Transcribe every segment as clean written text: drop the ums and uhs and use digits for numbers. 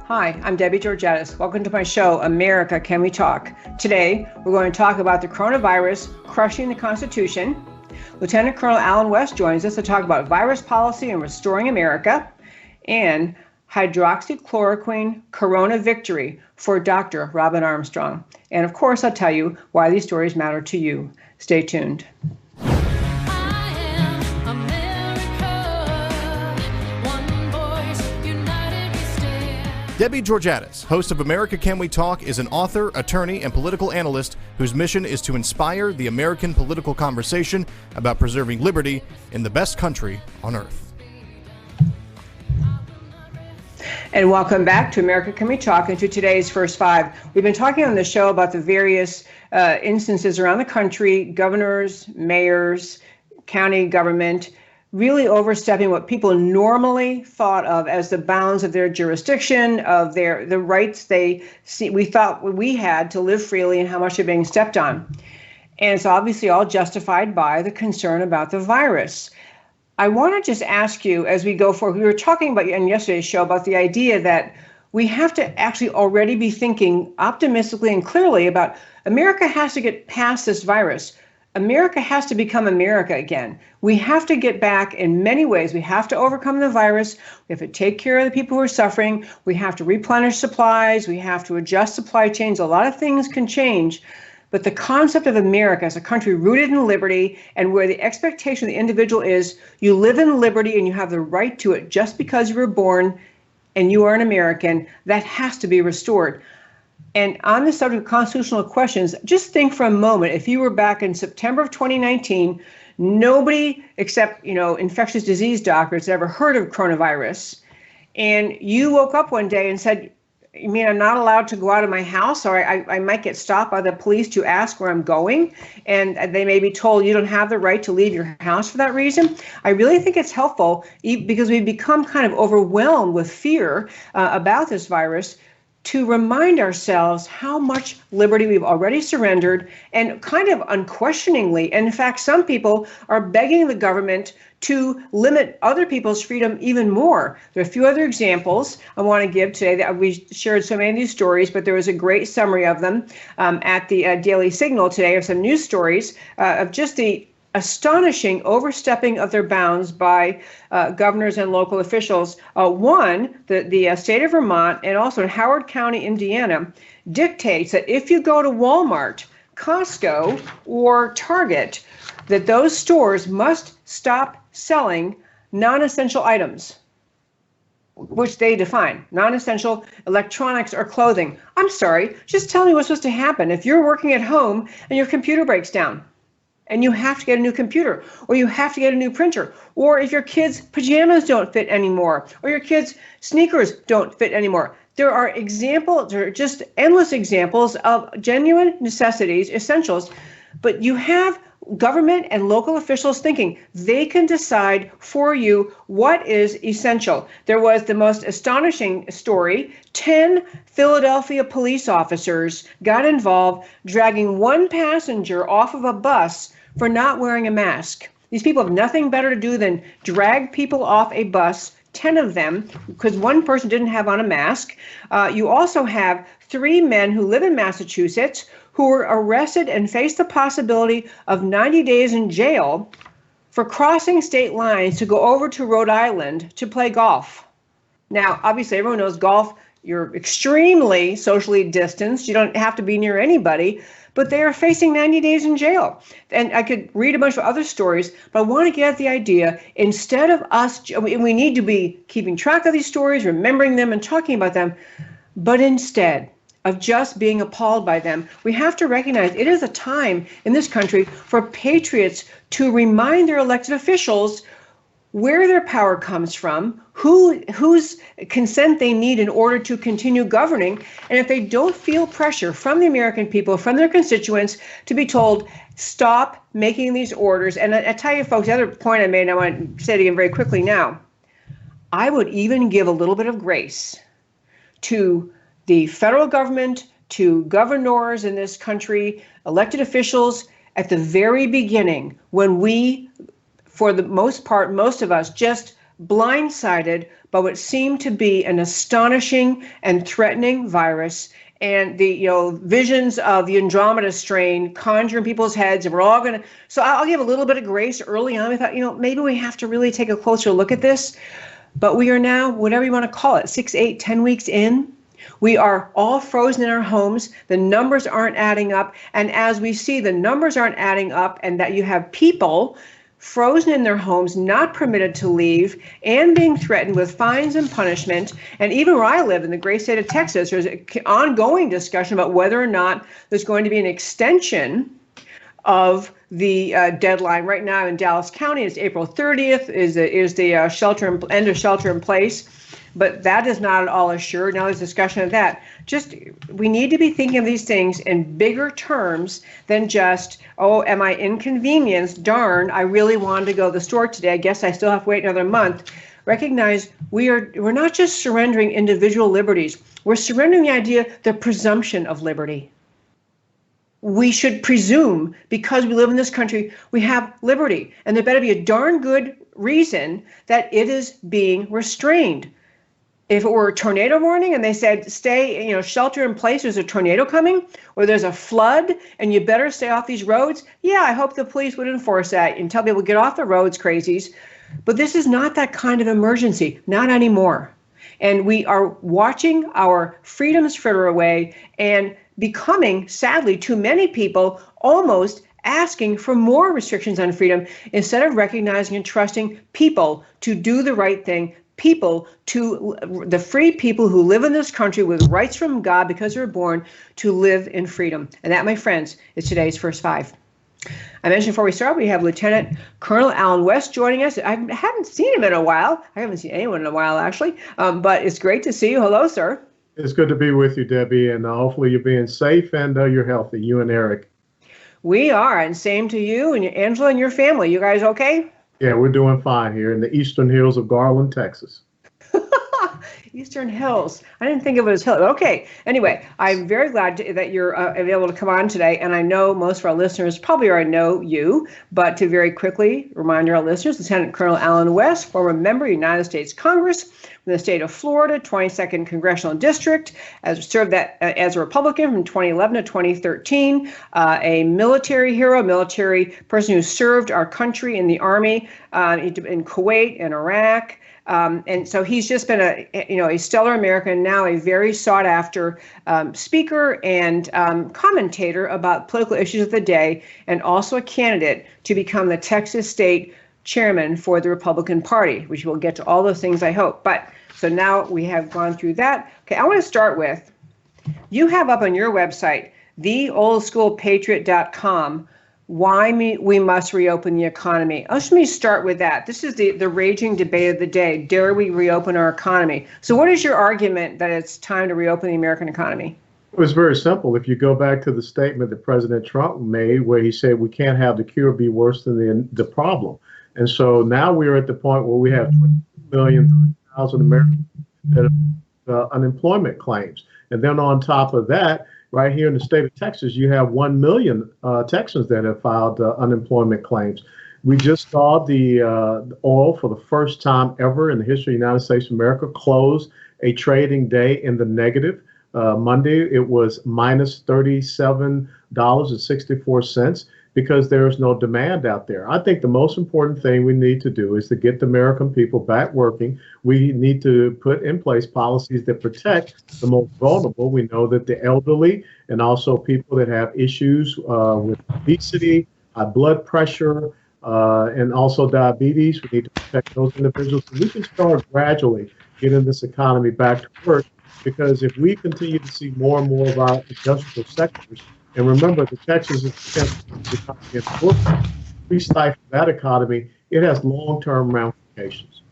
Hi, I'm Debbie Georgatos. Welcome to my show, America, Can We Talk? Today, we're going to talk about the coronavirus crushing the Constitution. Lieutenant Colonel Alan West joins us to talk about virus policy and restoring America, and hydroxychloroquine corona victory for Dr. Robin Armstrong. And of course, I'll tell you why these stories matter to you. Stay tuned. Debbie Georgatos, host of America Can We Talk, is an author, attorney, and political analyst whose mission is to inspire the American political conversation about preserving liberty in the best country on earth. And welcome back to America Can We Talk and to today's First Five. We've been talking on the show about the various instances around the country, governors, mayors, county government, really overstepping what people normally thought of as the bounds of their jurisdiction, of the rights we thought we had to live freely, and how much they're being stepped on. And it's obviously all justified by the concern about the virus. I want to just ask you, as we go forward, we were talking about in yesterday's show about the idea that we have to actually already be thinking optimistically and clearly about America has to get past this virus. America has to become America again. We have to get back in many ways. We have to overcome the virus. We have to take care of the people who are suffering. We have to replenish supplies. We have to adjust supply chains. A lot of things can change. But the concept of America as a country rooted in liberty, and where the expectation of the individual is you live in liberty and you have the right to it just because you were born and you are an American, that has to be restored. And on the subject of constitutional questions, just think for a moment, if you were back in September of 2019, nobody except, infectious disease doctors had ever heard of coronavirus. And you woke up one day and said, you mean I'm not allowed to go out of my house, or I might get stopped by the police to ask where I'm going, and they may be told you don't have the right to leave your house for that reason? I really think it's helpful, because we've become kind of overwhelmed with fear about this virus, to remind ourselves how much liberty we've already surrendered, and kind of unquestioningly. And in fact, some people are begging the government to limit other people's freedom even more. There are a few other examples I want to give today. That we shared so many of these stories, but there was a great summary of them at the Daily Signal today, of some news stories of just the astonishing overstepping of their bounds by governors and local officials. One, the state of Vermont, and also in Howard County, Indiana, dictates that if you go to Walmart, Costco, or Target, that those stores must stop selling non-essential items, which they define, non-essential electronics or clothing. I'm sorry, just tell me what's supposed to happen if you're working at home and your computer breaks down, and you have to get a new computer, or you have to get a new printer, or if your kids' pajamas don't fit anymore, or your kids' sneakers don't fit anymore. There are just endless examples of genuine necessities, essentials, but you have government and local officials thinking they can decide for you what is essential. There was the most astonishing story. 10 Philadelphia police officers got involved dragging one passenger off of a bus for not wearing a mask. These people have nothing better to do than drag people off a bus, 10 of them, because one person didn't have on a mask. You also have 3 men who live in Massachusetts who were arrested and faced the possibility of 90 days in jail for crossing state lines to go over to Rhode Island to play golf. Now, obviously, everyone knows golf, you're extremely socially distanced. You don't have to be near anybody, but they are facing 90 days in jail. And I could read a bunch of other stories, but I want to get at the idea, instead of us, we need to be keeping track of these stories, remembering them and talking about them, but instead of just being appalled by them, we have to recognize it is a time in this country for patriots to remind their elected officials where their power comes from, whose consent they need in order to continue governing. And if they don't feel pressure from the American people, from their constituents, to be told, stop making these orders. And I tell you, folks, the other point I made, and I want to say it again very quickly now, I would even give a little bit of grace to the federal government, to governors in this country, elected officials, at the very beginning, when we, for the most part, most of us just blindsided by what seemed to be an astonishing and threatening virus, and the visions of the Andromeda strain conjure in people's heads, and we're all going to. So I'll give a little bit of grace early on. We thought, maybe we have to really take a closer look at this, but we are now, whatever you want to call it, 6, 8, 10 weeks in. We are all frozen in our homes. The numbers aren't adding up, and as we see, the numbers aren't adding up, and that you have people frozen in their homes, not permitted to leave, and being threatened with fines and punishment. And even where I live in the great state of Texas, there's an ongoing discussion about whether or not there's going to be an extension of the deadline. Right now in Dallas County, it's April 30th is the end of shelter in place. But that is not at all assured. Now there's discussion of that. We need to be thinking of these things in bigger terms than just, am I inconvenienced? Darn, I really wanted to go to the store today. I guess I still have to wait another month. Recognize we're not just surrendering individual liberties. We're surrendering the presumption of liberty. We should presume, because we live in this country, we have liberty. And there better be a darn good reason that it is being restrained. If it were a tornado warning and they said, stay, shelter in place, there's a tornado coming, or there's a flood and you better stay off these roads, yeah, I hope the police would enforce that and tell people get off the roads, crazies. But this is not that kind of emergency, not anymore. And we are watching our freedoms fritter away and becoming, sadly, too many people almost asking for more restrictions on freedom instead of recognizing and trusting people to do the right thing. The free people who live in this country with rights from God because they were born to live in freedom. And that, my friends, is today's First Five. I mentioned before we start, we have Lieutenant Colonel Alan West joining us. I haven't seen him in a while. I haven't seen anyone in a while, actually. But it's great to see you. Hello, sir. It's good to be with you, Debbie, and hopefully you're being safe and you're healthy, you and Eric. We are, and same to you and Angela and your family. You guys okay? Yeah, we're doing fine here in the eastern hills of Garland, Texas. Eastern Hills. I didn't think of it as hills. Okay. Anyway, I'm very glad that you're able to come on today. And I know most of our listeners probably already know you, but to very quickly remind our listeners, Lieutenant Colonel Alan West, former member of the United States Congress from the state of Florida, 22nd Congressional District, served as a Republican from 2011 to 2013, a military hero, military person who served our country in the Army in Kuwait and Iraq. And so he's just been a stellar American, now a very sought after speaker and commentator about political issues of the day, and also a candidate to become the Texas state chairman for the Republican Party, which we'll get to all those things, I hope. But so now we have gone through that. Okay, I want to start with, you have up on your website, theoldschoolpatriot.com, why we must reopen the economy. Let me start with that. This is the raging debate of the day. Dare we reopen our economy? So what is your argument that it's time to reopen the American economy? It was very simple. If you go back to the statement that President Trump made, where he said we can't have the cure be worse than the problem. And so now we're at the point where we have 20,000 Americans that have unemployment claims. And then on top of that, right here in the state of Texas, you have 1 million Texans that have filed unemployment claims. We just saw the oil for the first time ever in the history of the United States of America close a trading day in the negative. Monday, it was minus $37.64 because there is no demand out there. I think the most important thing we need to do is to get the American people back working. We need to put in place policies that protect the most vulnerable. We know that the elderly and also people that have issues with obesity, high blood pressure, and also diabetes, we need to protect those individuals. So we can start gradually getting this economy back to work, because if we continue to see more and more of our industrial sectors, and remember, the Texas is the economy. If we stifle that economy, it has long-term ramifications.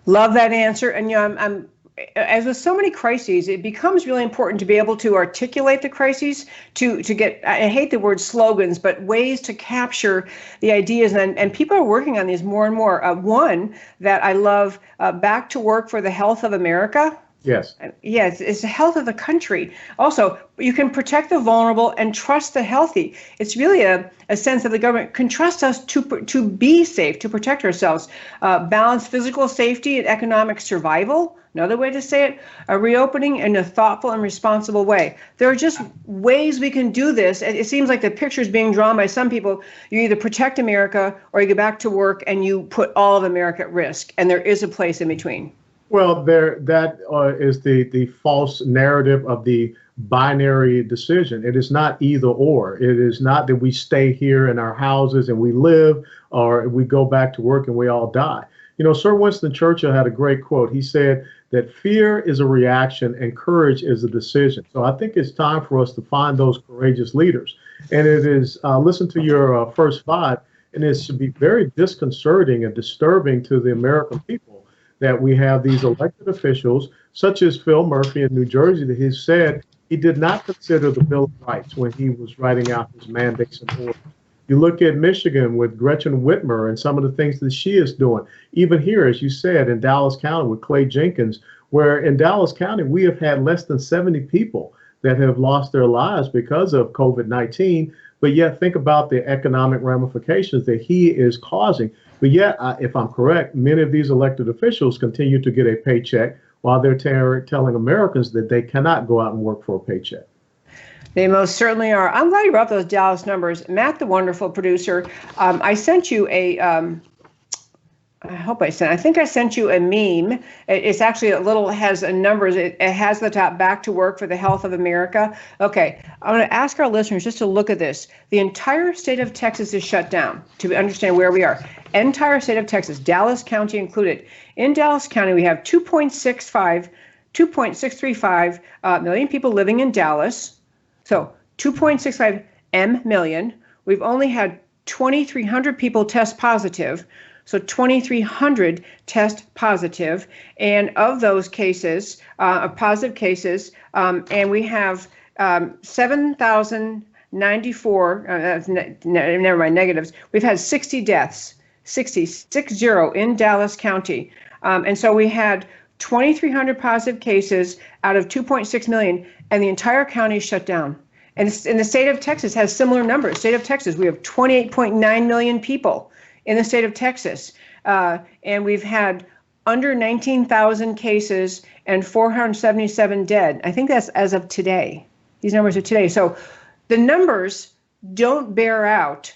Love that answer. And I'm as with so many crises, it becomes really important to be able to articulate the crises, to get, I hate the word slogans, but ways to capture the ideas. And people are working on these more and more. One that I love, Back to Work for the Health of America. Yes. Yes, it's the health of the country. Also, you can protect the vulnerable and trust the healthy. It's really a sense that the government can trust us to be safe, to protect ourselves. Balance physical safety and economic survival. Another way to say it, a reopening in a thoughtful and responsible way. There are just ways we can do this. It seems like the picture is being drawn by some people. You either protect America or you go back to work and you put all of America at risk. And there is a place in between. Well, that is the false narrative of the binary decision. It is not either or. It is not that we stay here in our houses and we live, or we go back to work and we all die. You know, Sir Winston Churchill had a great quote. He said that fear is a reaction and courage is a decision. So I think it's time for us to find those courageous leaders. And it is, listen to your first five, and it should be very disconcerting and disturbing to the American people that we have these elected officials, such as Phil Murphy in New Jersey, that he said he did not consider the Bill of Rights when he was writing out his mandates and orders. You look at Michigan with Gretchen Whitmer and some of the things that she is doing. Even here, as you said, in Dallas County with Clay Jenkins, where in Dallas County, we have had less than 70 people that have lost their lives because of COVID-19. But yet think about the economic ramifications that he is causing. But yet, if I'm correct, many of these elected officials continue to get a paycheck while they're telling Americans that they cannot go out and work for a paycheck. They most certainly are. I'm glad you brought up those Dallas numbers. Matt, the wonderful producer, I sent you I think I sent you a meme. It's actually has a numbers. It has the top back to work for the health of America. Okay, I'm going to ask our listeners just to look at this. The entire state of Texas is shut down to understand where we are. Entire state of Texas, Dallas County included. In Dallas County, we have 2.635 million people living in Dallas. So 2.65 million. We've only had 2,300 people test positive. So 2,300 test positive, and of those cases, positive cases, and we have 7,094, never mind, negatives. We've had 60 deaths, 60 in Dallas County. And so we had 2,300 positive cases out of 2.6 million, and the entire county shut down. And the state of Texas has similar numbers. State of Texas, we have 28.9 million people in the state of Texas. And we've had under 19,000 cases and 477 dead. I think that's as of today. These numbers are today. So the numbers don't bear out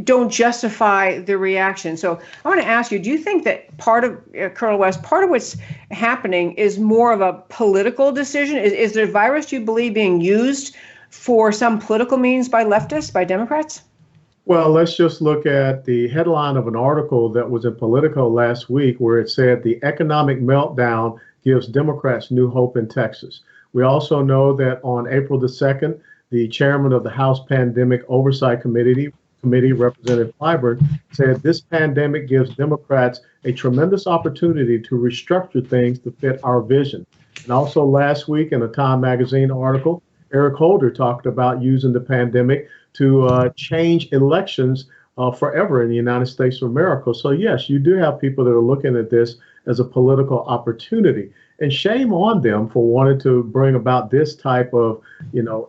don't justify the reaction. So I want to ask you, do you think that Colonel West, part of what's happening is more of a political decision? Is the virus, do you believe, being used for some political means by leftists, by Democrats? Well, let's just look at the headline of an article that was in Politico last week where it said the economic meltdown gives Democrats new hope in Texas. We also know that on April the 2nd, the chairman of the House Pandemic Oversight Committee, Representative Clyburn, said this pandemic gives Democrats a tremendous opportunity to restructure things to fit our vision. And also last week in a Time magazine article, Eric Holder talked about using the pandemic to change elections forever in the United States of America. So yes, you do have people that are looking at this as a political opportunity. And shame on them for wanting to bring about this type of,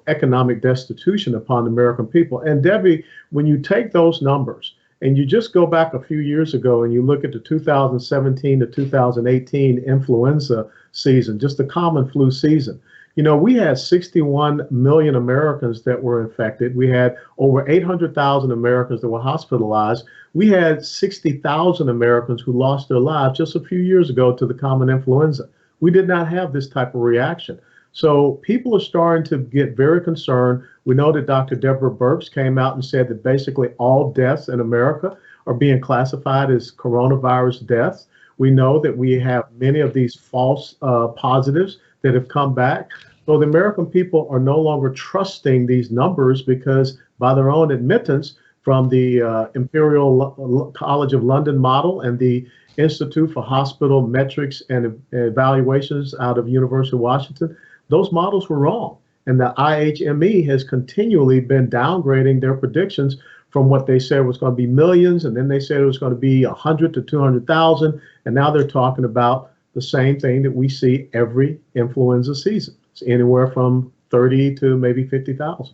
economic destitution upon the American people. And Debbie, when you take those numbers and you just go back a few years ago and you look at the 2017 to 2018 influenza season, just the common flu season, we had 61 million Americans that were infected. We had over 800,000 Americans that were hospitalized. We had 60,000 Americans who lost their lives just a few years ago to the common influenza. We did not have this type of reaction. So people are starting to get very concerned. We know that Dr. Deborah Birx came out and said that basically all deaths in America are being classified as coronavirus deaths. We know that we have many of these false positives that have come back. So the American people are no longer trusting these numbers because by their own admittance from the Imperial College of London model and the Institute for Hospital Metrics and Evaluations out of University of Washington, those models were wrong. And the IHME has continually been downgrading their predictions from what they said was going to be millions, and then they said it was going to be 100 to 200,000, and now they're talking about the same thing that we see every influenza season. It's anywhere from 30 to maybe 50,000.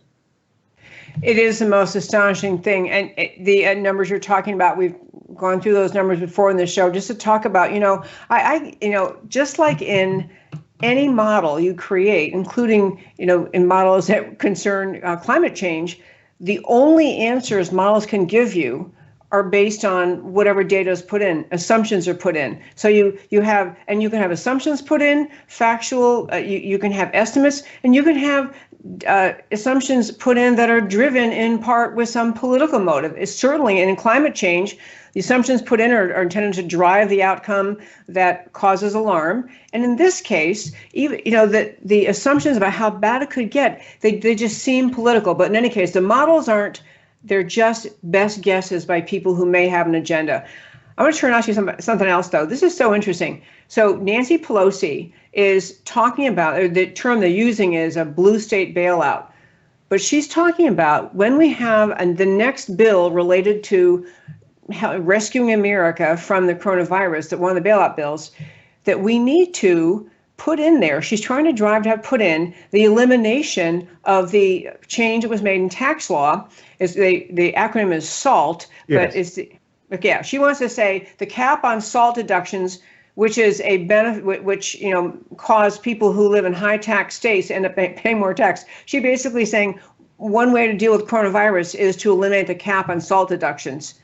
It is the most astonishing thing. And the numbers you're talking about, we've gone through those numbers before in the show, just to talk about, just like in any model you create, including, in models that concern climate change, the only answers models can give you are based on whatever data is put in, assumptions are put in. So you can have assumptions put in, factual, you can have estimates, and you can have assumptions put in that are driven in part with some political motive. It's certainly, and in climate change, the assumptions put in are intended to drive the outcome that causes alarm. And in this case, even the assumptions about how bad it could get, they just seem political. But in any case, the models aren't. They're just best guesses by people who may have an agenda. I want to turn and ask you something else, though. This is so interesting. So Nancy Pelosi is talking about, the term they're using is a blue state bailout. But she's talking about when we have the next bill related to rescuing America from the coronavirus, that one of the bailout bills, that we need to put in there. She's trying to drive to have put in the elimination of the change that was made in tax law. Is the acronym is SALT, yes. But she wants to say the cap on SALT deductions, which is a benefit, which cause people who live in high tax states to end up paying more tax. She basically saying one way to deal with coronavirus is to eliminate the cap on SALT deductions.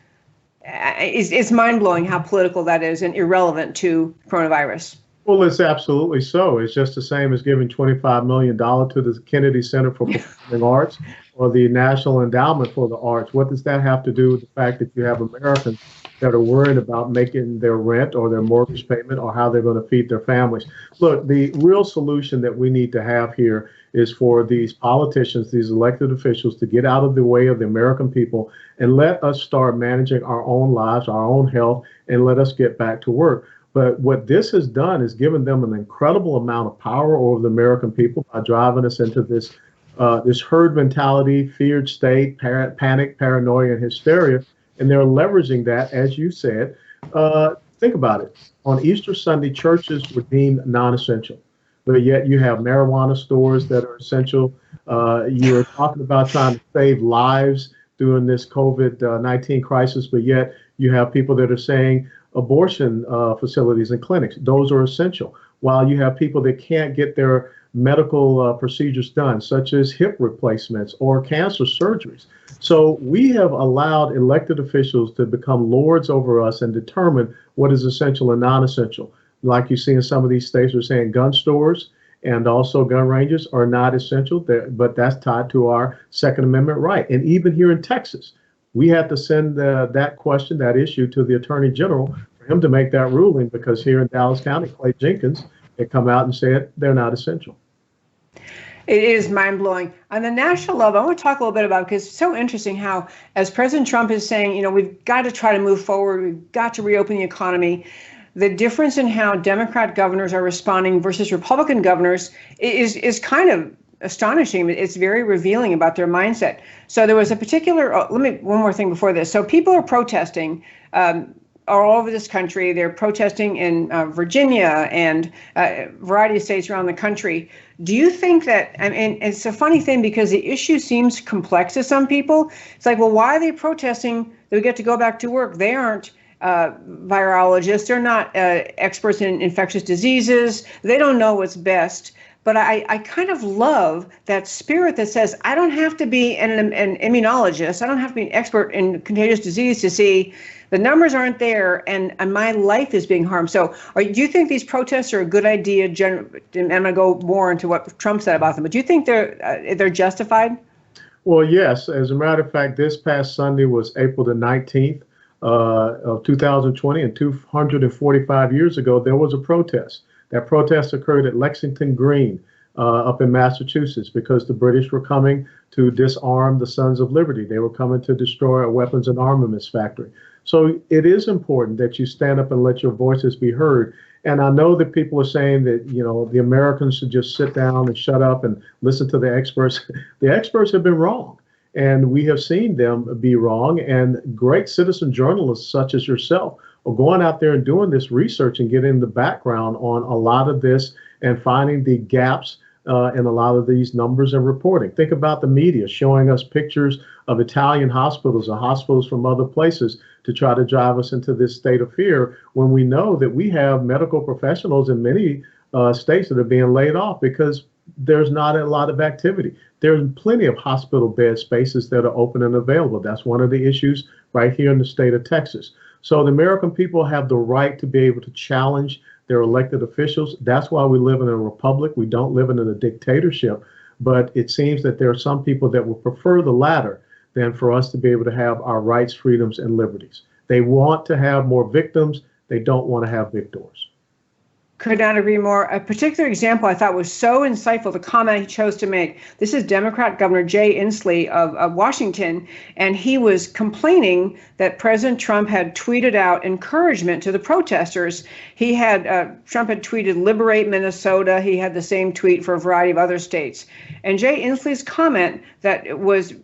It's mind-blowing how political that is and irrelevant to coronavirus. Well, it's absolutely so. It's just the same as giving $25 million to the Kennedy Center for Performing Arts or the National Endowment for the Arts. What does that have to do with the fact that you have Americans that are worried about making their rent or their mortgage payment or how they're going to feed their families? Look, the real solution that we need to have here is for these politicians, these elected officials, to get out of the way of the American people and let us start managing our own lives, our own health, and let us get back to work. But what this has done is given them an incredible amount of power over the American people by driving us into this herd mentality, feared state, panic, paranoia, and hysteria. And they're leveraging that, as you said. Think about it. On Easter Sunday, churches were deemed non-essential. But yet you have marijuana stores that are essential. You're talking about trying to save lives during this COVID-19 crisis, but yet you have people that are saying abortion facilities and clinics, those are essential. While you have people that can't get their medical procedures done, such as hip replacements or cancer surgeries. So we have allowed elected officials to become lords over us and determine what is essential and non-essential. Like you see in some of these states, we're saying gun stores and also gun ranges are not essential, but that's tied to our Second Amendment right. And even here in Texas, we had to send that issue to the Attorney General for him to make that ruling, because here in Dallas County, Clay Jenkins had come out and said they're not essential. It is mind-blowing. On the national level, I want to talk a little bit about, because it's so interesting how, as President Trump is saying, we've got to try to move forward, we've got to reopen the economy, the difference in how Democrat governors are responding versus Republican governors is kind of astonishing. It's very revealing about their mindset. So there was a particular, one more thing before this. So people are protesting all over this country. They're protesting in Virginia and a variety of states around the country. Do you think that, it's a funny thing because the issue seems complex to some people. It's like, well, why are they protesting that we get to go back to work? They aren't virologists. They're not experts in infectious diseases. They don't know what's best. But I kind of love that spirit that says, I don't have to be an immunologist. I don't have to be an expert in contagious disease to see the numbers aren't there and my life is being harmed. So do you think these protests are a good idea? And I'm going to go more into what Trump said about them. But do you think they're justified? Well, yes. As a matter of fact, this past Sunday was April the 19th of 2020. And 245 years ago, there was a protest. That protest occurred at Lexington Green up in Massachusetts because the British were coming to disarm the Sons of Liberty. They were coming to destroy a weapons and armaments factory. So it is important that you stand up and let your voices be heard. And I know that people are saying that, the Americans should just sit down and shut up and listen to the experts. The experts have been wrong. And we have seen them be wrong. And great citizen journalists such as yourself or going out there and doing this research and getting the background on a lot of this and finding the gaps in a lot of these numbers and reporting. Think about the media showing us pictures of Italian hospitals or hospitals from other places to try to drive us into this state of fear when we know that we have medical professionals in many states that are being laid off because there's not a lot of activity. There's plenty of hospital bed spaces that are open and available. That's one of the issues right here in the state of Texas. So the American people have the right to be able to challenge their elected officials. That's why we live in a republic. We don't live in a dictatorship. But it seems that there are some people that would prefer the latter than for us to be able to have our rights, freedoms, and liberties. They want to have more victims. They don't want to have victors. Could not agree more. A particular example I thought was so insightful, the comment he chose to make. This is Democrat Governor Jay Inslee of Washington, and he was complaining that President Trump had tweeted out encouragement to the protesters. Trump had tweeted, "Liberate Minnesota." He had the same tweet for a variety of other states. And Jay Inslee's comment that was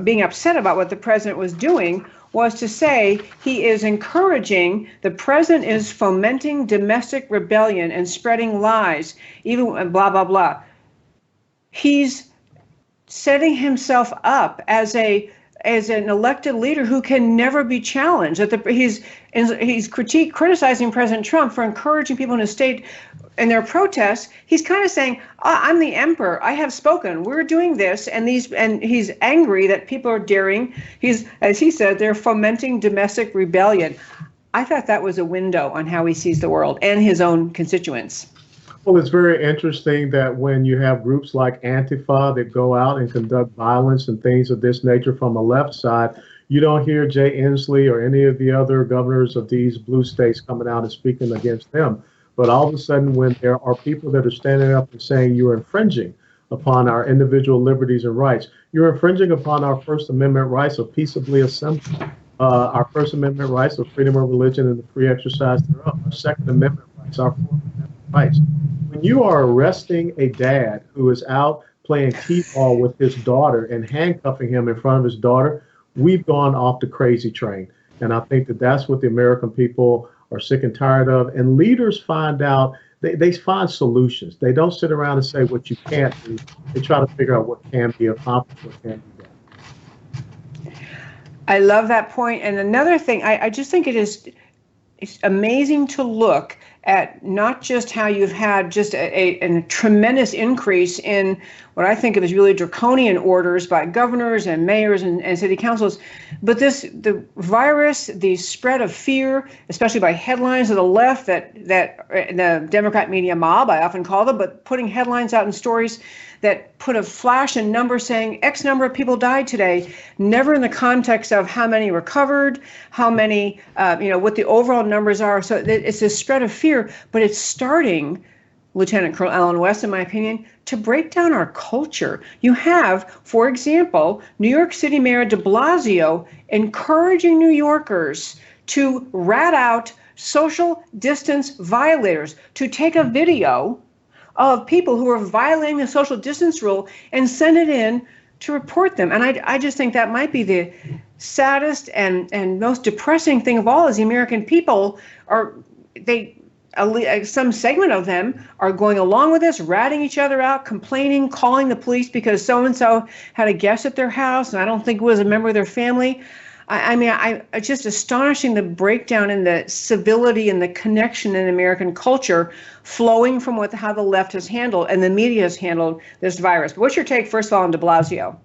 being upset about what the president was doing was to say he is encouraging, the president is fomenting domestic rebellion and spreading lies, even blah, blah, blah. He's setting himself up as an elected leader who can never be challenged. He's criticizing President Trump for encouraging people in his state in their protests. He's kind of saying, I'm the emperor. I have spoken. We're doing this. And he's angry that people are daring. As he said, they're fomenting domestic rebellion. I thought that was a window on how he sees the world and his own constituents. Well, it's very interesting that when you have groups like Antifa that go out and conduct violence and things of this nature from the left side, you don't hear Jay Inslee or any of the other governors of these blue states coming out and speaking against them. But all of a sudden, when there are people that are standing up and saying you're infringing upon our individual liberties and rights, you're infringing upon our First Amendment rights of peaceably assembly, our First Amendment rights of freedom of religion and the free exercise thereof, our Second Amendment rights, our Fourth Amendment rights. When you are arresting a dad who is out playing t-ball with his daughter and handcuffing him in front of his daughter, we've gone off the crazy train. And I think that that's what the American people are sick and tired of. And leaders find out, they find solutions. They don't sit around and say what you can't do. They try to figure out what can be accomplished, what can be done. I love that point. And another thing, I just think it's amazing to look at not just how you've had just a tremendous increase in what I think of as really draconian orders by governors and mayors and city councils, but the virus, the spread of fear, especially by headlines of the left that the Democrat media mob, I often call them, but putting headlines out in stories that put a flash and number saying X number of people died today, never in the context of how many recovered, how many, what the overall numbers are. So it's a spread of fear, but it's starting, Lieutenant Colonel Allen West, in my opinion, to break down our culture. You have, for example, New York City Mayor de Blasio encouraging New Yorkers to rat out social distance violators, to take a video of people who are violating the social distance rule and send it in to report them. And I just think that might be the saddest and most depressing thing of all is the American people some segment of them are going along with this, ratting each other out, complaining, calling the police because so-and-so had a guest at their house and I don't think it was a member of their family. It's just astonishing the breakdown in the civility and the connection in American culture flowing from how the left has handled and the media has handled this virus. But what's your take, first of all, on de Blasio?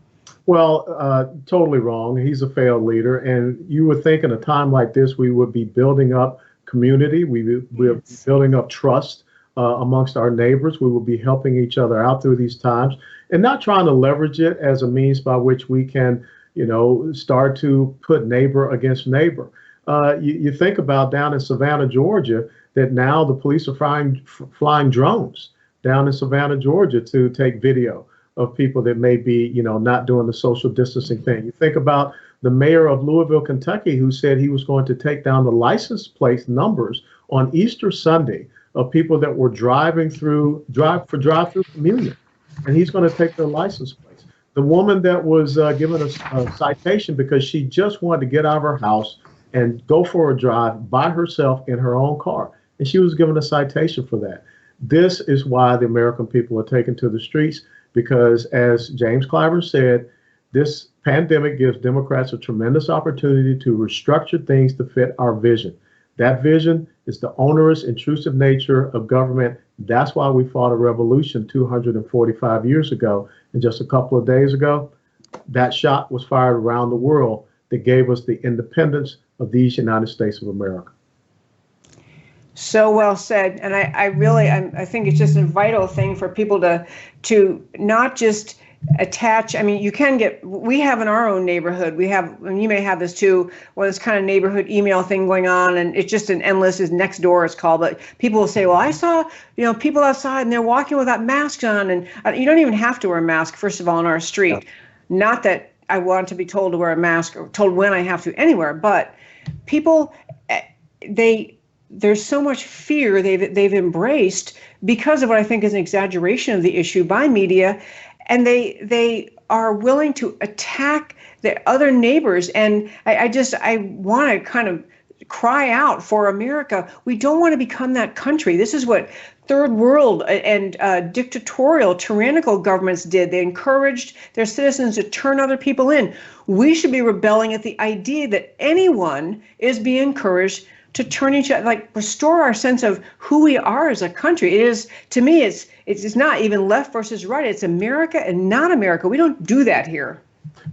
Well, totally wrong. He's a failed leader. And you would think in a time like this, we would be building up community. We would be building up trust amongst our neighbors. We will be helping each other out through these times and not trying to leverage it as a means by which we can start to put neighbor against neighbor. You think about down in Savannah, Georgia, that now the police are flying drones down in Savannah, Georgia to take video of people that may be, not doing the social distancing thing. You think about the mayor of Louisville, Kentucky, who said he was going to take down the license plate numbers on Easter Sunday of people that were driving through drive-through communion, and he's going to take their license plates. The woman that was given a citation because she just wanted to get out of her house and go for a drive by herself in her own car. And she was given a citation for that. This is why the American people are taken to the streets, because as James Clyburn said, this pandemic gives Democrats a tremendous opportunity to restructure things to fit our vision. That vision is the onerous, intrusive nature of government. That's why we fought a revolution 245 years ago. And just a couple of days ago, that shot was fired around the world that gave us the independence of these United States of America. So well said. And I think it's just a vital thing for people to not just attach. I mean, we have in our own neighborhood, and you may have this too, this kind of neighborhood email thing going on, and it's just an endless, is next door it's called, but people will say, well, I saw, people outside and they're walking without masks on, and you don't even have to wear a mask, first of all, on our street. Yeah. Not that I want to be told to wear a mask or told when I have to anywhere, but people, there's so much fear they've embraced because of what I think is an exaggeration of the issue by media. And they are willing to attack the other neighbors. And I want to kind of cry out for America. We don't want to become that country. This is what third world and dictatorial, tyrannical governments did. They encouraged their citizens to turn other people in. We should be rebelling at the idea that anyone is being encouraged to turn each other, restore our sense of who we are as a country. It is, to me, it's not even left versus right. It's America and not America. We don't do that here.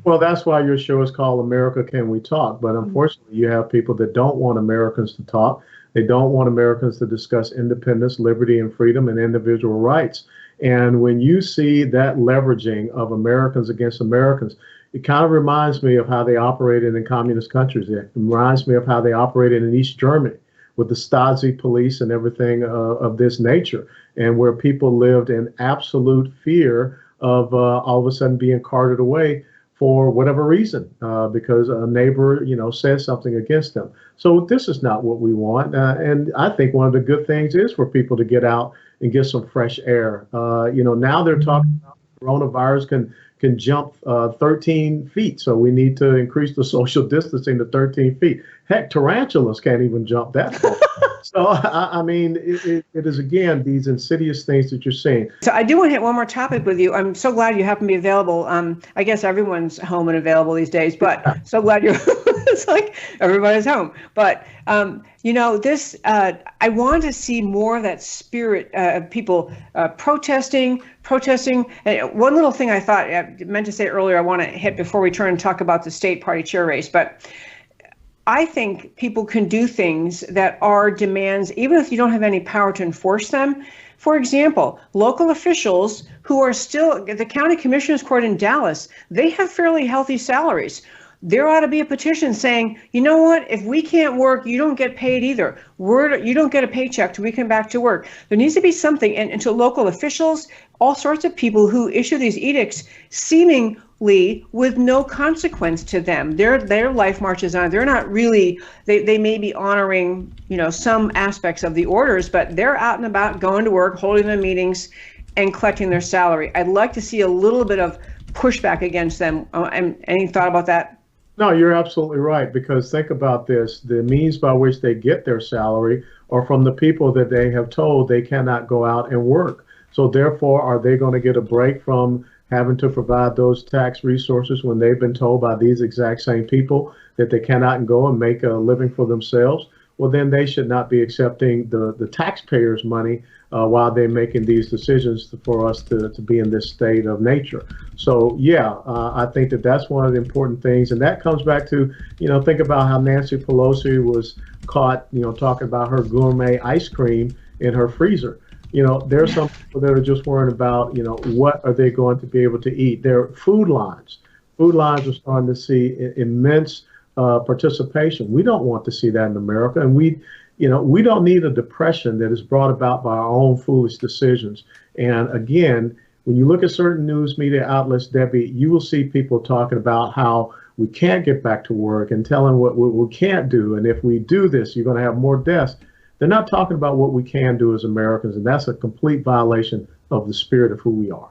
Well, that's why your show is called America Can We Talk? But unfortunately, you have people that don't want Americans to talk. They don't want Americans to discuss independence, liberty, and freedom and individual rights. And when you see that leveraging of Americans against Americans, it kind of reminds me of how they operated in communist countries. It reminds me of how they operated in East Germany with the Stasi police and everything of this nature, and where people lived in absolute fear of all of a sudden being carted away for whatever reason, because a neighbor, says something against them. So this is not what we want. And I think one of the good things is for people to get out and get some fresh air. Now they're talking about coronavirus can jump 13 feet. So we need to increase the social distancing to 13 feet. Heck, tarantulas can't even jump that far. So, I mean, it is, again, these insidious things that you're seeing. So I do want to hit one more topic with you. I'm so glad you happen to be available. I guess everyone's home and available these days, but so glad you're, it's like everybody's home. But, this, I want to see more of that spirit of people protesting. And one little thing I thought I meant to say earlier, I want to hit before we turn and talk about the state party chair race, but I think people can do things that are demands, even if you don't have any power to enforce them. For example, local officials who are still, the county commissioners court in Dallas, they have fairly healthy salaries. There ought to be a petition saying, you know what, if we can't work, you don't get paid either. You don't get a paycheck till we come back to work. There needs to be something, and to local officials, all sorts of people who issue these edicts, seemingly with no consequence to them. Their life marches on. They're not really, they may be honoring, some aspects of the orders, but they're out and about, going to work, holding their meetings, and collecting their salary. I'd like to see a little bit of pushback against them. Any thought about that? No, you're absolutely right, because think about this. The means by which they get their salary are from the people that they have told they cannot go out and work. So therefore, are they going to get a break from having to provide those tax resources when they've been told by these exact same people that they cannot go and make a living for themselves? Well, then they should not be accepting the taxpayers' money while they're making these decisions for us to be in this state of nature. So, I think that's one of the important things. And that comes back to, think about how Nancy Pelosi was caught, talking about her gourmet ice cream in her freezer. There's some people that are just worried about, what are they going to be able to eat? Their food lines. Food lines are starting to see immense participation. We don't want to see that in America. And we don't need a depression that is brought about by our own foolish decisions. And again, when you look at certain news media outlets, Debbie, you will see people talking about how we can't get back to work and telling what we can't do. And if we do this, you're going to have more deaths. They're not talking about what we can do as Americans. And that's a complete violation of the spirit of who we are.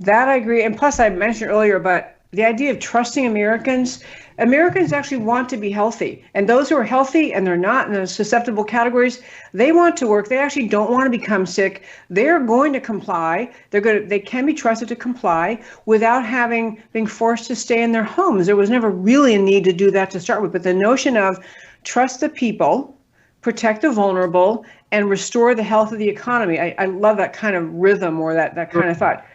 That I agree. And plus, I mentioned earlier, but the idea of trusting Americans. Americans actually want to be healthy, and those who are healthy and they're not in the susceptible categories, they want to work. They actually don't want to become sick. They're going to comply. They can be trusted to comply without being forced to stay in their homes. There was never really a need to do that to start with, but the notion of trust the people, protect the vulnerable, and restore the health of the economy. I love that kind of rhythm, or that kind of thought.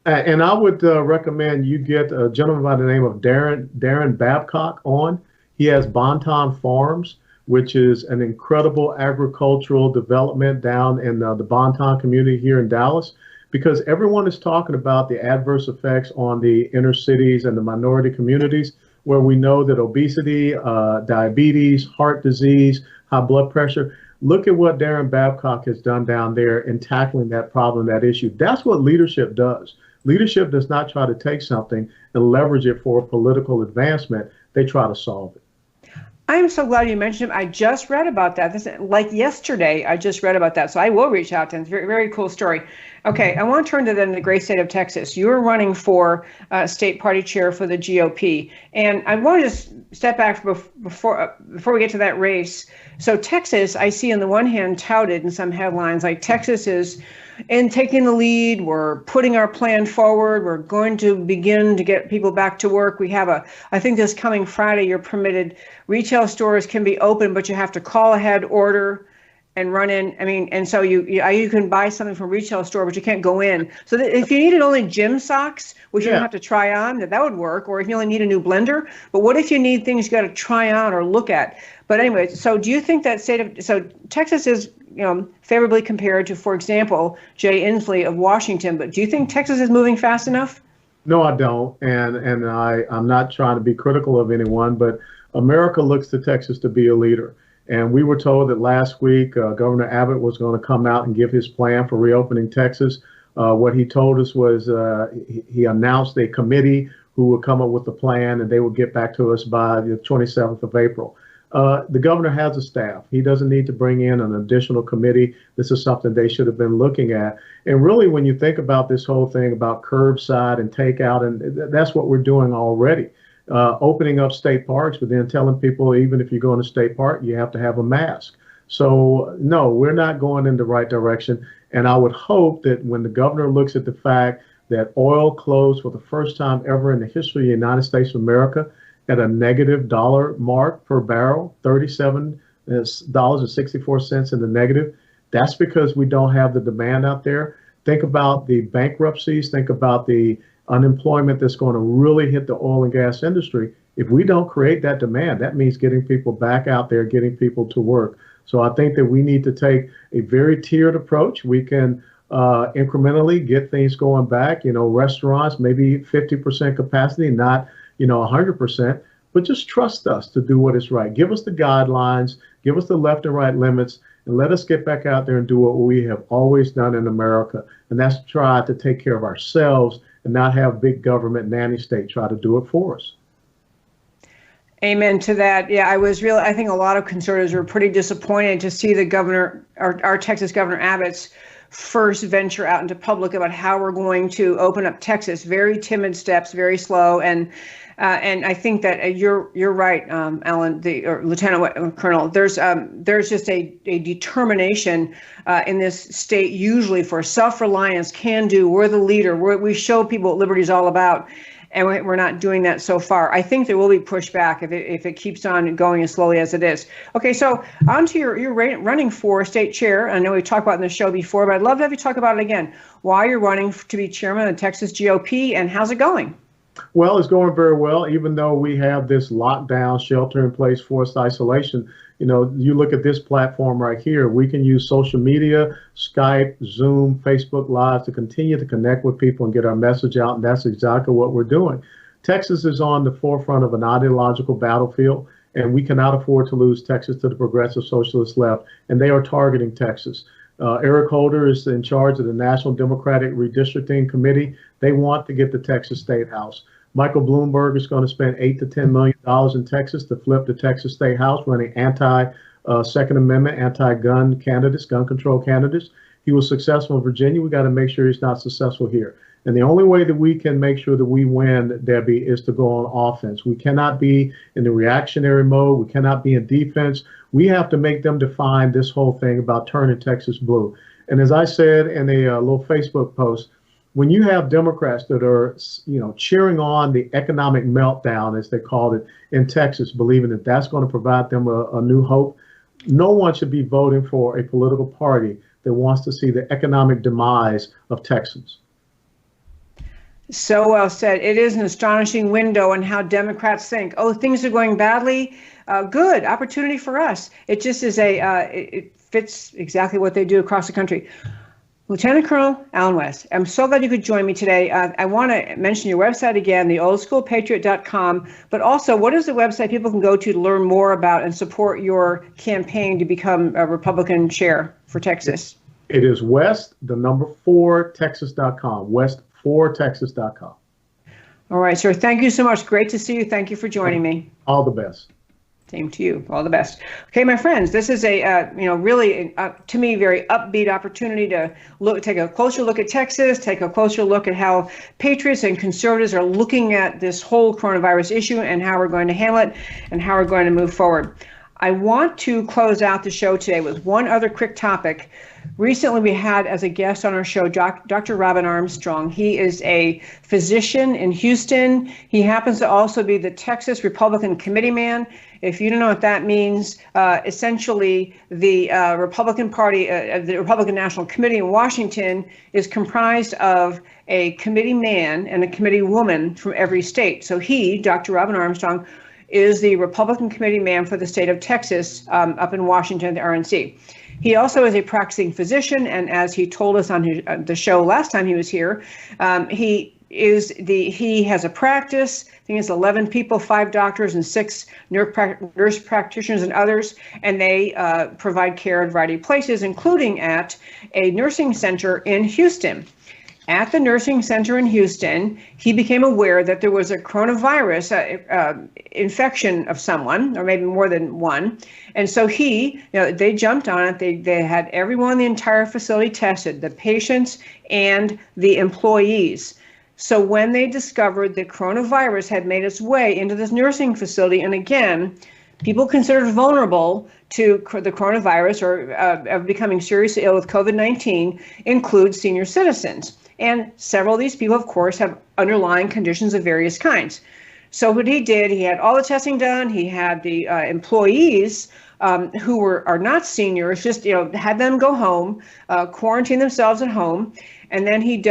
And I would recommend you get a gentleman by the name of Darren Babcock on. He has Bonton Farms, which is an incredible agricultural development down in the Bonton community here in Dallas, because everyone is talking about the adverse effects on the inner cities and the minority communities, where we know that obesity, diabetes, heart disease, high blood pressure. Look at what Darren Babcock has done down there in tackling that problem, that issue. That's what leadership does. Leadership does not try to take something and leverage it for political advancement. They try to solve it. I'm so glad you mentioned him. I just read about that. Like yesterday, I just read about that. So I will reach out to him. It's a very, very cool story. Okay, I want to turn to the great state of Texas. You're running for state party chair for the GOP. And I want to just step back before we get to that race. So Texas, I see on the one hand touted in some headlines, like Texas is taking the lead. We're putting our plan forward. We're going to begin to get people back to work. We have I think this coming Friday, you're permitted, retail stores can be open, but you have to call ahead, order, and run in. I mean, and so you can buy something from a retail store, but you can't go in. So if you needed only gym socks, which you don't have to try on, that would work. Or if you only need a new blender. But what if you need things you got to try on or look at? But anyway, so do you think that so Texas is, favorably compared to, for example, Jay Inslee of Washington, but do you think Texas is moving fast enough? No, I don't. And I'm not trying to be critical of anyone, but America looks to Texas to be a leader. And we were told that last week Governor Abbott was going to come out and give his plan for reopening Texas. What he told us was he announced a committee who would come up with a plan, and they would get back to us by the 27th of April. The governor has a staff. He doesn't need to bring in an additional committee. This is something they should have been looking at. And really, when you think about this whole thing about curbside and takeout, and that's what we're doing already. Opening up state parks, but then telling people, even if you go in a state park, you have to have a mask. So no, we're not going in the right direction. And I would hope that when the governor looks at the fact that oil closed for the first time ever in the history of the United States of America at a negative dollar mark per barrel, $37.64 in the negative, that's because we don't have the demand out there. Think about the bankruptcies, think about the unemployment that's going to really hit the oil and gas industry. If we don't create that demand, that means getting people back out there, getting people to work. So I think that we need to take a very tiered approach. We can incrementally get things going back, restaurants, maybe 50% capacity, not 100%, but just trust us to do what is right. Give us the guidelines, give us the left and right limits, and let us get back out there and do what we have always done in America. And that's try to take care of ourselves and not have big government nanny state try to do it for us. Amen to that. Yeah, I think a lot of conservatives were pretty disappointed to see the governor, our Texas Governor Abbott's first venture out into public about how we're going to open up Texas. Very timid steps, very slow. And I think that you're right, Alan, or Lieutenant Colonel. There's just a determination in this state, usually for self-reliance, can do. We're the leader. We show people what liberty is all about, and we're not doing that so far. I think there will be pushback if it keeps on going as slowly as it is. Okay, so on to your running for state chair. I know we talked about it in the show before, but I'd love to have you talk about it again. Why you're running to be chairman of the Texas GOP, and how's it going? Well, it's going very well, even though we have this lockdown, shelter-in-place, forced isolation. You look at this platform right here, we can use social media, Skype, Zoom, Facebook Live to continue to connect with people and get our message out, and that's exactly what we're doing. Texas is on the forefront of an ideological battlefield, and we cannot afford to lose Texas to the progressive socialist left, and they are targeting Texas. Eric Holder is in charge of the National Democratic Redistricting Committee. They want to get the Texas State House. Michael Bloomberg is going to spend $8 to $10 million in Texas to flip the Texas State House, running anti-Second Amendment, anti-gun candidates, gun control candidates. He was successful in Virginia. We got to make sure he's not successful here. And the only way that we can make sure that we win, Debbie, is to go on offense. We cannot be in the reactionary mode. We cannot be in defense. We have to make them define this whole thing about turning Texas blue. And as I said in a little Facebook post, when you have Democrats that are, cheering on the economic meltdown, as they called it, in Texas, believing that that's going to provide them a new hope, no one should be voting for a political party that wants to see the economic demise of Texans. So well said. It is an astonishing window on how Democrats think. Oh, things are going badly. Good opportunity for us. It just is it fits exactly what they do across the country. Lieutenant Colonel Allen West, I'm so glad you could join me today. I want to mention your website again, theoldschoolpatriot.com, but also what is the website people can go to learn more about and support your campaign to become a Republican chair for Texas? It is west4texas.com, west4texas.com. All right, sir. Thank you so much. Great to see you. Thank you for joining me. All the best. Same to you. All the best. Okay, my friends, this is a really to me very upbeat opportunity to take a closer look at Texas, take a closer look at how patriots and conservatives are looking at this whole coronavirus issue and how we're going to handle it and how we're going to move forward. I want to close out the show today with one other quick topic. Recently, we had as a guest on our show, Dr. Robin Armstrong. He is a physician in Houston. He happens to also be the Texas Republican committee man. If you don't know what that means, essentially the Republican Party, the Republican National Committee in Washington is comprised of a committee man and a committee woman from every state. So he, Dr. Robin Armstrong, is the Republican committee man for the state of Texas up in Washington, the RNC. He also is a practicing physician, and as he told us on the show last time he was here, he has a practice. I think it's 11 people, 5 doctors and 6 nurse practitioners and others, and they provide care at a variety of places, including at a nursing center in Houston. At the nursing center in Houston, he became aware that there was a coronavirus infection of someone, or maybe more than one. And so they jumped on it. They had everyone in the entire facility tested, the patients and the employees. So when they discovered the coronavirus had made its way into this nursing facility, and again, people considered vulnerable to the coronavirus or of becoming seriously ill with COVID-19 include senior citizens. And several of these people, of course, have underlying conditions of various kinds. So what he did, he had all the testing done. He had the employees who are not seniors, just had them go home, quarantine themselves at home, and then he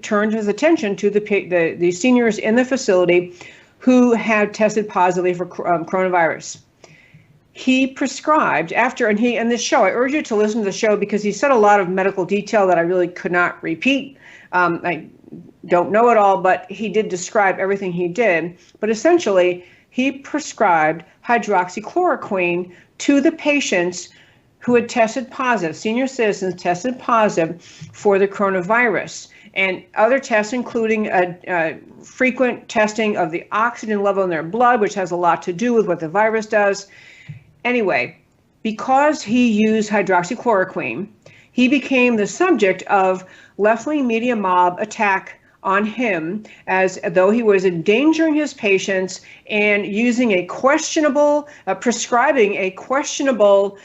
turned his attention to the seniors in the facility who had tested positively for coronavirus. He prescribed in this show, I urge you to listen to the show because he said a lot of medical detail that I really could not repeat. I don't know it all, but he did describe everything he did. But essentially, he prescribed hydroxychloroquine to the patients who had tested positive, senior citizens tested positive for the coronavirus. And other tests, including frequent testing of the oxygen level in their blood, which has a lot to do with what the virus does. Anyway, because he used hydroxychloroquine, he became the subject of left-wing media mob attack on him as though he was endangering his patients and using prescribing a questionable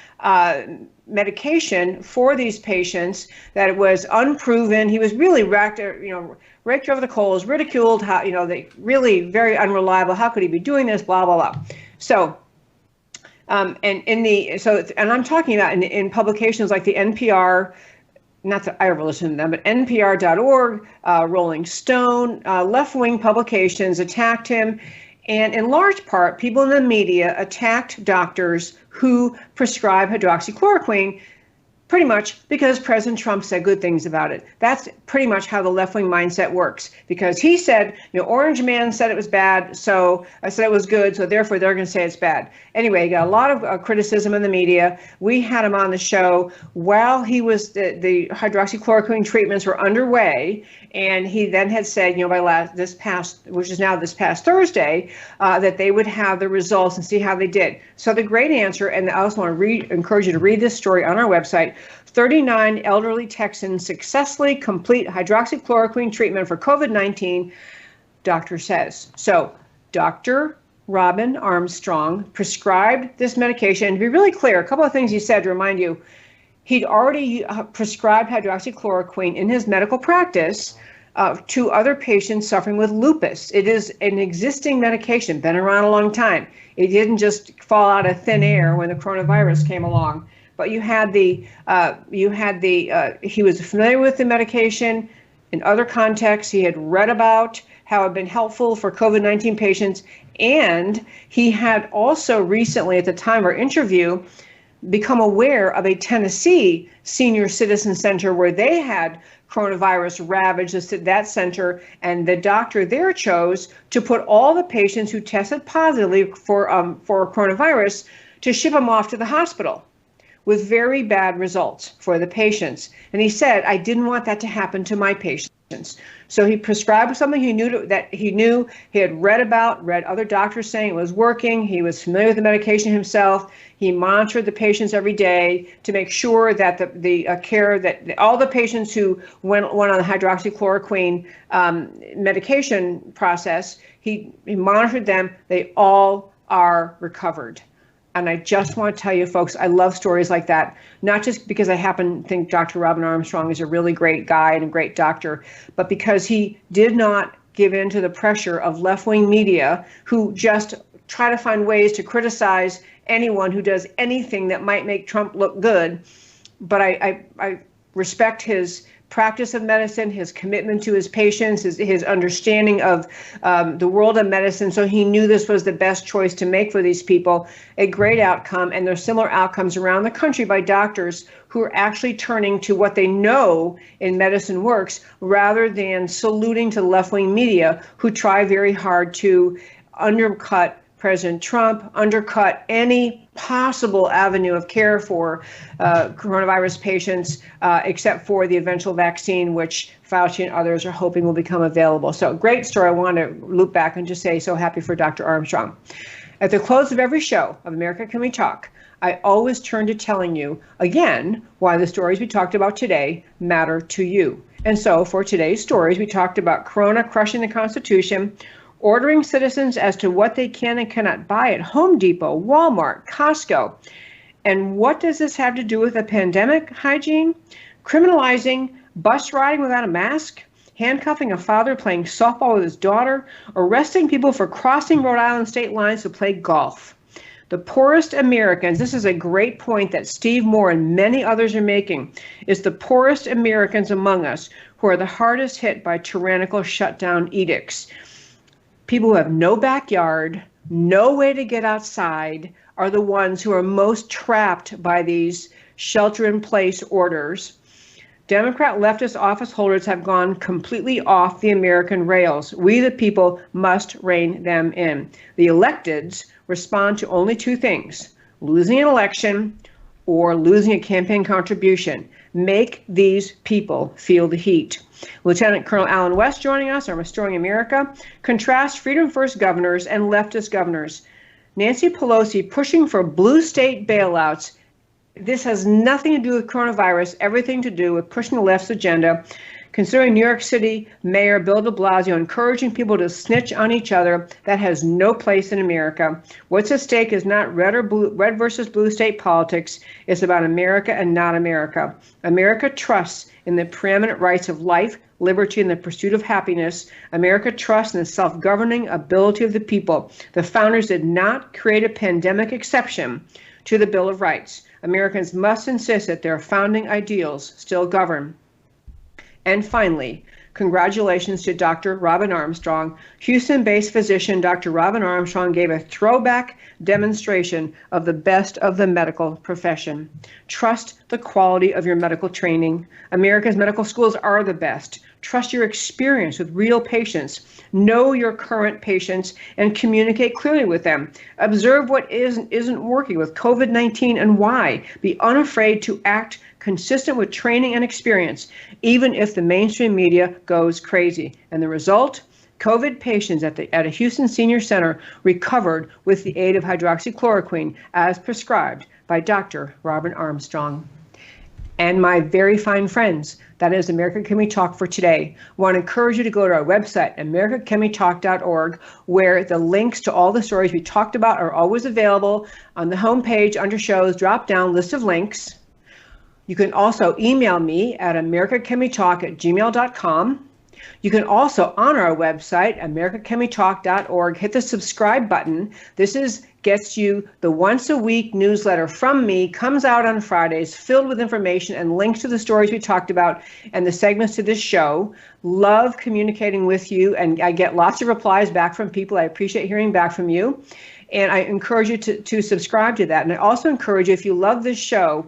medication for these patients that it was unproven. He was really raked over the coals, ridiculed, they really very unreliable. How could he be doing this? Blah, blah, blah. So, and I'm talking about in publications like the NPR, not that I ever listen to them, but NPR.org, Rolling Stone, left-wing publications attacked him. And in large part, people in the media attacked doctors who prescribe hydroxychloroquine pretty much because President Trump said good things about it. That's pretty much how the left-wing mindset works, because he said, Orange Man said it was bad, so I said it was good, so therefore they're going to say it's bad. Anyway, he got a lot of criticism in the media. We had him on the show while the hydroxychloroquine treatments were underway, and he then had said, by this past Thursday, that they would have the results and see how they did. So the great answer, and I also want to encourage you to read this story on our website, had 39 elderly Texans successfully complete hydroxychloroquine treatment for COVID-19, doctor says. So Dr. Robin Armstrong prescribed this medication. And to be really clear, a couple of things he said to remind you, he'd already prescribed hydroxychloroquine in his medical practice to other patients suffering with lupus. It is an existing medication, been around a long time. It didn't just fall out of thin air when the coronavirus came along. But he was familiar with the medication in other contexts. He had read about how it had been helpful for COVID-19 patients. And he had also recently, at the time of our interview, become aware of a Tennessee senior citizen center where they had coronavirus ravage that center, and the doctor there chose to put all the patients who tested positively for coronavirus to ship them off to the hospital with very bad results for the patients. And he said, I didn't want that to happen to my patients. So he prescribed something he knew he had read other doctors saying it was working. He was familiar with the medication himself. He monitored the patients every day to make sure that all the patients who went on the hydroxychloroquine medication process, he monitored them. They all are recovered. And I just want to tell you, folks, I love stories like that, not just because I happen to think Dr. Robin Armstrong is a really great guy and a great doctor, but because he did not give in to the pressure of left-wing media who just try to find ways to criticize anyone who does anything that might make Trump look good. But I respect his practice of medicine, his commitment to his patients, his understanding of the world of medicine. So he knew this was the best choice to make for these people, a great outcome. And there's similar outcomes around the country by doctors who are actually turning to what they know in medicine works, rather than saluting to left-wing media who try very hard to undercut President Trump, undercut any possible avenue of care for coronavirus patients, except for the eventual vaccine, which Fauci and others are hoping will become available. So great story. I want to loop back and just say so happy for Dr. Armstrong. At the close of every show of America Can We Talk, I always turn to telling you again why the stories we talked about today matter to you. And so for today's stories, we talked about Corona crushing the Constitution, ordering citizens as to what they can and cannot buy at Home Depot, Walmart, Costco. And what does this have to do with a pandemic hygiene? Criminalizing bus riding without a mask, handcuffing a father playing softball with his daughter, arresting people for crossing Rhode Island state lines to play golf. The poorest Americans, this is a great point that Steve Moore and many others are making, is the poorest Americans among us who are the hardest hit by tyrannical shutdown edicts. People who have no backyard, no way to get outside, are the ones who are most trapped by these shelter-in-place orders. Democrat leftist office holders have gone completely off the American rails. We, the people, must rein them in. The electeds respond to only two things: losing an election or losing a campaign contribution. Make these people feel the heat. Lieutenant Colonel Alan West joining us on Restoring America. Contrast Freedom First governors and leftist governors. Nancy Pelosi pushing for blue state bailouts. This has nothing to do with coronavirus, everything to do with pushing the left's agenda. Considering New York City Mayor Bill de Blasio encouraging people to snitch on each other, that has no place in America. What's at stake is not red versus blue state politics. It's about America and not America. America trusts in the preeminent rights of life, liberty, and the pursuit of happiness. America trusts in the self-governing ability of the people. The founders did not create a pandemic exception to the Bill of Rights. Americans must insist that their founding ideals still govern. And finally, congratulations to Dr. Robin Armstrong. Houston-based physician Dr. Robin Armstrong gave a throwback demonstration of the best of the medical profession. Trust the quality of your medical training. America's medical schools are the best. Trust your experience with real patients. Know your current patients and communicate clearly with them. Observe what isn't working with COVID-19 and why. Be unafraid to act consistent with training and experience, even if the mainstream media goes crazy. And the result? COVID patients at a Houston Senior Center recovered with the aid of hydroxychloroquine as prescribed by Dr. Robin Armstrong. and my very fine friends. That is America Can We Talk for today. I want to encourage you to go to our website, americacanwetalk.org, where the links to all the stories we talked about are always available. On the homepage under shows, drop down list of links. You can also email me at americacanwetalk@gmail.com. You can also, on our website, americacanwetalk.org, hit the subscribe button. This gets you the once-a-week newsletter from me, comes out on Fridays, filled with information and links to the stories we talked about and the segments to this show. Love communicating with you, and I get lots of replies back from people. I appreciate hearing back from you, and I encourage you to subscribe to that. And I also encourage you, if you love this show,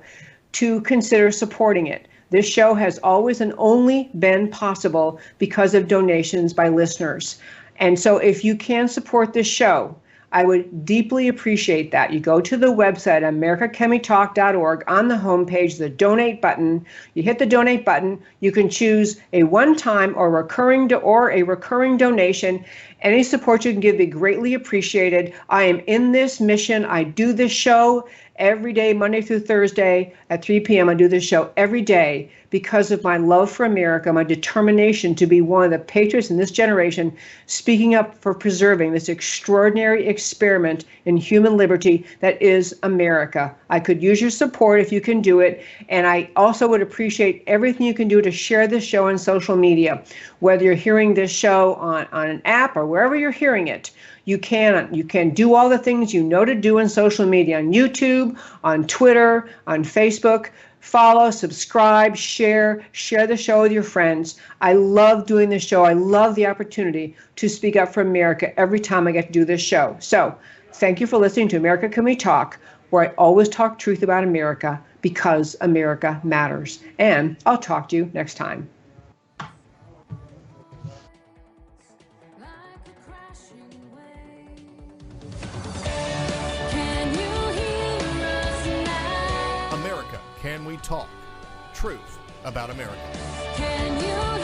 to consider supporting it. This show has always and only been possible because of donations by listeners. And so if you can support this show, I would deeply appreciate that. You go to the website, americacanwetalk.org, on the homepage, the donate button. You hit the donate button. You can choose a one-time or recurring donation. Any support you can give be greatly appreciated. I am in this mission. I do this show every day, Monday through Thursday at 3 p.m. I do this show every day because of my love for America, my determination to be one of the patriots in this generation, speaking up for preserving this extraordinary experiment in human liberty that is America. I could use your support if you can do it, and I also would appreciate everything you can do to share this show on social media, whether you're hearing this show on an app or wherever you're hearing it. You can do all the things you know to do in social media, on YouTube, on Twitter, on Facebook. Follow, subscribe, share the show with your friends. I love doing this show. I love the opportunity to speak up for America every time I get to do this show. So thank you for listening to America Can We Talk, where I always talk truth about America because America matters. And I'll talk to you next time. Can we talk truth about America? Can you